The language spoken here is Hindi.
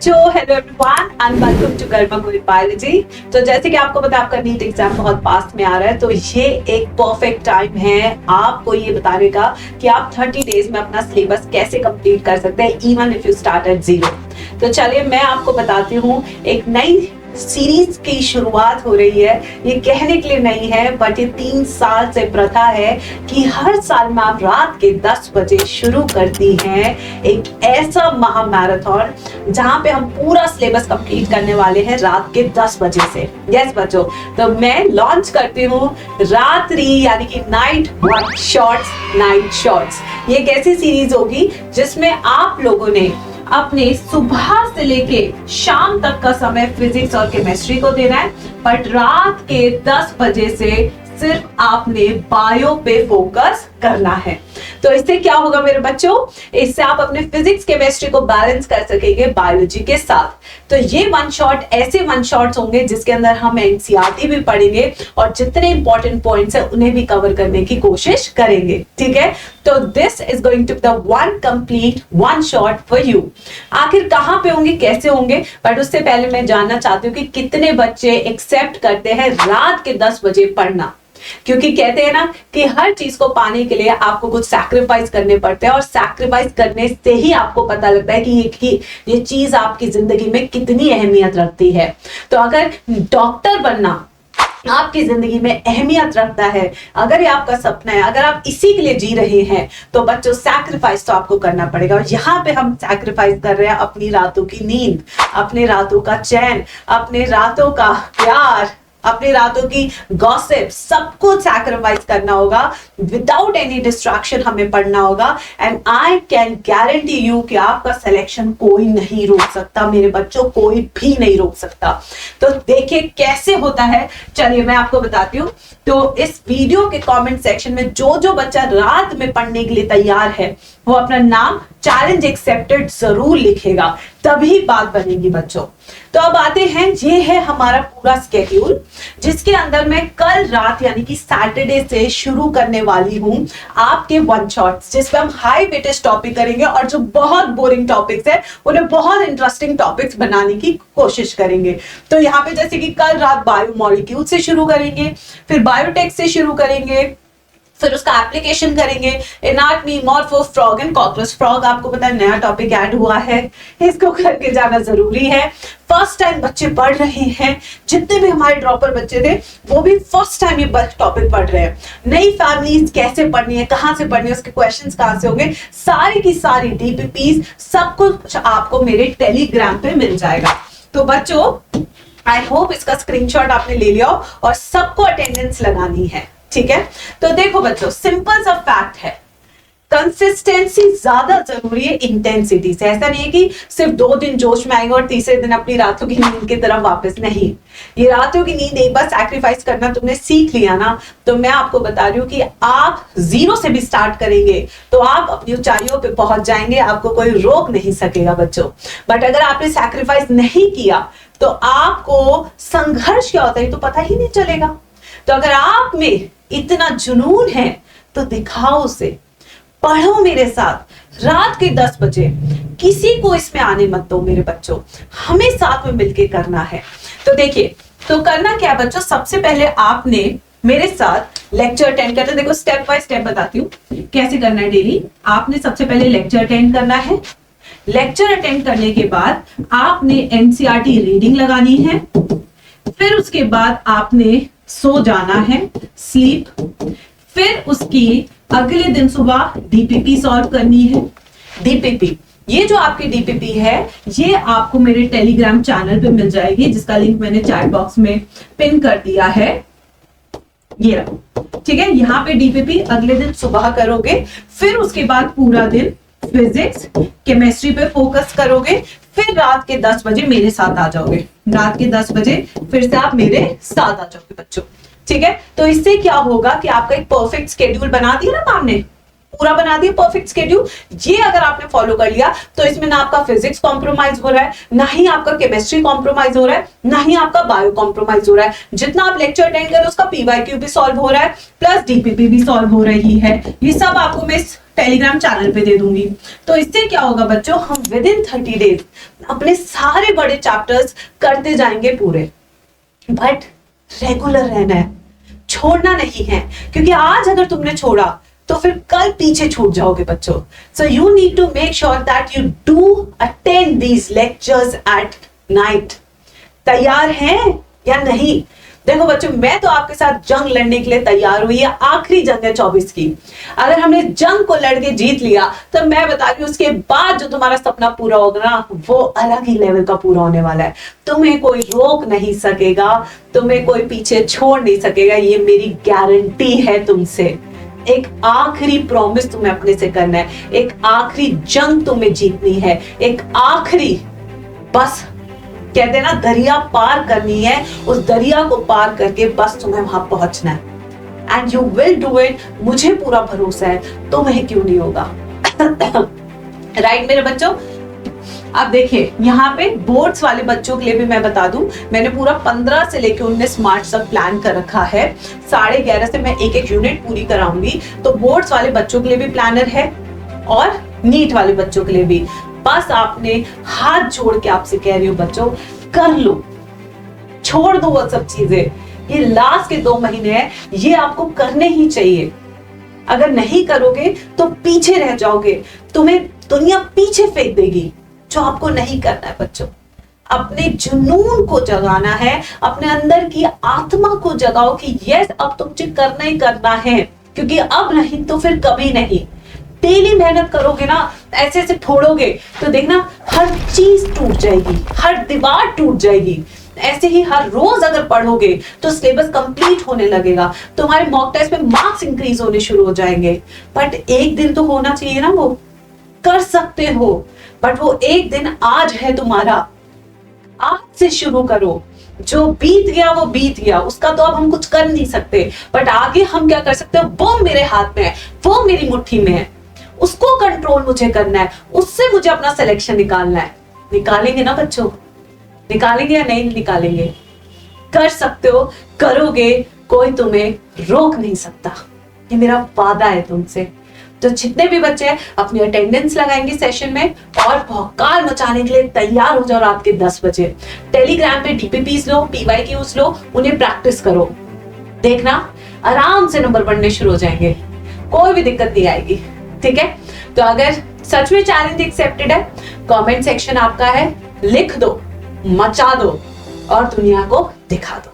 बच्चों, hello everyone and welcome to Garma Guru biology. तो जैसे कि आपको पता है आपका नीट एग्जाम बहुत पास में आ रहा है, तो ये एक परफेक्ट टाइम है आपको ये बताने का कि आप 30 डेज में अपना सिलेबस कैसे कंप्लीट कर सकते हैं, even if you start at zero. तो चलिए मैं आपको बताती हूँ, एक नई सीरीज की शुरुआत हो रही है। ये कहने के लिए नहीं है, बट ये 3 साल से प्रथा है कि हर साल में आप रात के 10 बजे शुरू करती हैं एक ऐसा महा मैराथन जहां पे हम पूरा सिलेबस कंप्लीट करने वाले हैं रात के 10 बजे से। यस बच्चों, तो मैं लॉन्च करती हूँ रात्रि यानी कि नाइट शॉर्ट्स। ये एक ऐसी सीरीज होगी जिसमें आप लोगों ने अपने सुबह से लेके शाम तक का समय फिजिक्स और केमिस्ट्री को देना है, बट रात के 10 बजे से सिर्फ आपने बायो पे फोकस करना है। तो इससे क्या होगा मेरे बच्चों, इससे आप अपने फिजिक्स केमिस्ट्री को बैलेंस कर सकेंगे बायोलॉजी के साथ। तो ये ऐसे वन शॉट्स होंगे जिसके अंदर हम एनसीईआरटी भी पढ़ेंगे और जितने इंपॉर्टेंट पॉइंट्स है उन्हें भी कवर करने की कोशिश करेंगे। ठीक है, तो this is going to be the one complete one shot for you. आखिर कहां पे होंगे, कैसे होंगे, बट उससे पहले मैं जानना चाहती हूँ कि कितने बच्चे एक्सेप्ट करते हैं रात के 10 बजे पढ़ना। क्योंकि कहते हैं ना कि हर चीज को पाने के लिए आपको कुछ सैक्रिफाइस करने पड़ते हैं, और सैक्रिफाइस करने से ही आपको पता लगता है कि ये चीज आपकी जिंदगी में कितनी अहमियत रखती है। तो अगर डॉक्टर बनना आपकी जिंदगी में अहमियत रखता है, अगर ये आपका सपना है, अगर आप इसी के लिए जी रहे हैं, तो बच्चों सैक्रिफाइस तो आपको करना पड़ेगा। और यहाँ पे हम सैक्रिफाइस कर रहे हैं अपनी रातों की नींद, अपने रातों का चैन, अपने रातों का प्यार, अपनी रातों की गॉसिप, सब कुछ सैक्रिफाइस करना होगा। विदाउट एनी डिस्ट्रैक्शन हमें पढ़ना होगा, and I can guarantee you कि आपका सिलेक्शन कोई नहीं रोक सकता मेरे बच्चों, कोई भी नहीं रोक सकता। तो देखिए कैसे होता है, चलिए मैं आपको बताती हूँ। तो इस वीडियो के कमेंट सेक्शन में जो बच्चा रात में पढ़ने के लिए तैयार है वो अपना नाम चैलेंज एक्सेप्टेड जरूर लिखेगा, तभी बात बनेगी बच्चों। तो अब आते हैं, ये है हमारा पूरा स्केड्यूल जिसके अंदर मैं कल रात यानी कि सैटरडे से शुरू करने वाली हूं आपके वन शॉट्स, जिसपे हम हाई वेटेज टॉपिक करेंगे और जो बहुत बोरिंग टॉपिक्स है उन्हें बहुत इंटरेस्टिंग टॉपिक्स बनाने की कोशिश करेंगे। तो यहाँ पे जैसे कि कल रात बायोमॉलिक्यूल से शुरू करेंगे, फिर बायोटेक से शुरू करेंगे, फिर उसका एप्लीकेशन करेंगे, anatomy, morpho, frog and cockroach frog. आपको पता है नया टॉपिक ऐड हुआ है, इसको करके जाना जरूरी है। फर्स्ट टाइम बच्चे पढ़ रहे हैं, जितने भी हमारे ड्रॉपर बच्चे थे वो भी फर्स्ट टाइम ये टॉपिक पढ़ रहे हैं। नई फैमिलीज कैसे पढ़नी है, कहां से पढ़नी है, उसके क्वेश्चंस कहां से होंगे, सारी की सारी डीपीपीज सब कुछ आपको मेरे टेलीग्राम पे मिल जाएगा। तो बच्चों आई होप इसका स्क्रीनशॉट आपने ले लिया और सबको अटेंडेंस लगानी है। ठीक है, तो देखो बच्चों, सिंपल सा फैक्ट है, कंसिस्टेंसी ज्यादा जरूरी है इंटेंसिटी से। ऐसा नहीं है कि सिर्फ 2 दिन जोश में आएंगे और तीसरे दिन अपनी रातों की नींद की तरफ वापस नहीं। ये रातों की नींद एक बार सैक्रिफाइस करना तुमने सीख लिया ना, तो मैं आपको बता रही हूँ कि आप 0 से भी स्टार्ट करेंगे तो आप अपनी ऊंचाइयों पे पहुंच जाएंगे, आपको कोई रोक नहीं सकेगा बच्चों। बट अगर आपने सैक्रिफाइस नहीं किया तो आपको संघर्ष क्या होता है तो पता ही नहीं चलेगा। तो अगर आप में इतना जुनून है तो दिखाओ उसे, पढ़ो मेरे साथ रात के 10 बजे, किसी को इसमें आने मत दो मेरे बच्चों, हमें साथ में मिलके करना है। तो देखिए, तो करना क्या बच्चों, सबसे पहले आपने मेरे साथ लेक्चर अटेंड करना है। देखो स्टेप बाय स्टेप बताती हूँ कैसे करना है डेली। आपने सबसे पहले लेक्चर अटेंड करना है। लेक्चर अटेंड करने के बाद आपने एनसीईआरटी रीडिंग लगानी है, फिर उसके बाद आपने सो जाना है, स्लीप। फिर उसकी अगले दिन सुबह डीपीपी सॉल्व करनी है। डीपीपी, ये जो आपकी डीपीपी है ये आपको मेरे टेलीग्राम चैनल पे मिल जाएगी, जिसका लिंक मैंने चैट बॉक्स में पिन कर दिया है, ये रखो। ठीक है, यहाँ पे डीपीपी अगले दिन सुबह करोगे, फिर उसके बाद पूरा दिन फिजिक्स केमिस्ट्री पे फोकस करोगे, फिर रात के 10 बजे मेरे साथ आ जाओगे। रात के 10 बजे फिर से आप मेरे साथ आ जाओगे बच्चों। ठीक है, तो इससे क्या होगा कि आपका एक परफेक्ट स्केड्यूल बना दिया ना मैम ने, पूरा बना दिया परफेक्ट स्केड्यूल। ये अगर आपने फॉलो कर लिया तो इसमें ना आपका फिजिक्स कॉम्प्रोमाइज हो रहा है, ना ही आपका केमिस्ट्री कॉम्प्रोमाइज हो रहा है, ना ही आपका बायो कॉम्प्रोमाइज हो रहा है। जितना आप लेक्चर अटेंड करें उसका पीवाईक्यू भी सॉल्व हो रहा है, प्लस डीपीपी भी सॉल्व हो रही है। ये सब आपको मैं टेलीग्राम चैनल पे दे दूंगी। तो इससे क्या होगा बच्चों, हम विद इन 30 डेज अपने सारे बड़े चैप्टर्स करते जाएंगे पूरे। बट रेगुलर रहना है, छोड़ना नहीं है, क्योंकि आज अगर तुमने छोड़ा तो फिर कल पीछे छूट जाओगे बच्चों। So you need to make sure that you do attend these lectures at night. तैयार हैं या नहीं? देखो बच्चों, मैं तो आपके साथ जंग लड़ने के लिए तैयार हुई। है आखिरी जंग है 24 की। अगर हमने जंग को लड़के जीत लिया तो मैं बता रही हूं, उसके बाद जो तुम्हारा सपना पूरा होगा ना, वो अलग ही लेवल का पूरा होने वाला है। तुम्हें कोई रोक नहीं सकेगा, तुम्हें कोई पीछे छोड़ नहीं सकेगा, ये मेरी गारंटी है तुमसे। एक आखिरी प्रॉमिस तुम्हें अपने से करना है, एक आखिरी जंग तुम्हें जीतनी है, एक आखिरी बस कहते हैं ना दरिया पार करनी है। उस दरिया को पार करके बस तुम्हें वहां पहुंचना है, and you will do it. मुझे पूरा भरोसा है, तुम्हें क्यों नहीं होगा? राइट मेरे बच्चों, अब देखिए यहाँ पे बोर्ड्स वाले बच्चों के लिए भी मैं बता दूं, मैंने पूरा 15 से लेकर 19 मार्च तक प्लान कर रखा है। 11:30 से मैं एक एक यूनिट पूरी कराऊंगी। तो बोर्ड्स वाले बच्चों के लिए भी प्लानर है और नीट वाले बच्चों के लिए भी। बस आपने हाथ जोड़ के आपसे कह रही हूँ बच्चों, कर लो, छोड़ दो वो सब चीजें। ये लास्ट के 2 महीने हैं, ये आपको करने ही चाहिए। अगर नहीं करोगे तो पीछे रह जाओगे, तुम्हें दुनिया पीछे फेंक देगी। जो आपको नहीं करना है बच्चों, अपने जुनून को जगाना है, अपने अंदर की आत्मा को जगाओ कि यस अब तुझे करना ही करना है, क्योंकि अब नहीं तो फिर कभी नहीं। डेली मेहनत करोगे ना, ऐसे ऐसे फोड़ोगे तो देखना हर चीज टूट जाएगी, हर दीवार टूट जाएगी। ऐसे ही हर रोज अगर पढ़ोगे तो सिलेबस कंप्लीट होने लगेगा, तुम्हारे मॉक टेस्ट में मार्क्स इंक्रीज होने शुरू हो जाएंगे। बट एक दिन तो होना चाहिए ना, वो कर सकते हो, बट वो एक दिन आज है तुम्हारा। आज से शुरू करो। जो बीत गया वो बीत गया, उसका तो अब हम कुछ कर नहीं सकते, बट आगे हम क्या कर सकते हैं, वो मेरे हाथ में है, वो मेरी मुट्ठी में है। उसको कंट्रोल मुझे करना है, उससे मुझे अपना सिलेक्शन निकालना है। निकालेंगे ना बच्चों? निकालेंगे या नहीं निकालेंगे? कर सकते हो, करोगे, कोई तुम्हें रोक नहीं सकता। ये मेरा वादा है तुमसे। तो जितने भी बच्चे हैं अपनी अटेंडेंस लगाएंगे सेशन में और भौकाल मचाने के लिए तैयार हो जाओ रात के 10 बजे। टेलीग्राम पे DPPs लो, PYQs लो, उन्हें प्रैक्टिस करो। देखना आराम से नंबर बढ़ने शुरू हो जाएंगे, कोई भी दिक्कत नहीं आएगी। ठीक है? तो अगर सच में चैलेंज एक्सेप्टेड है, कमेंट सेक्शन आपका है, लिख दो, मचा दो और दुनिया को दिखा दो।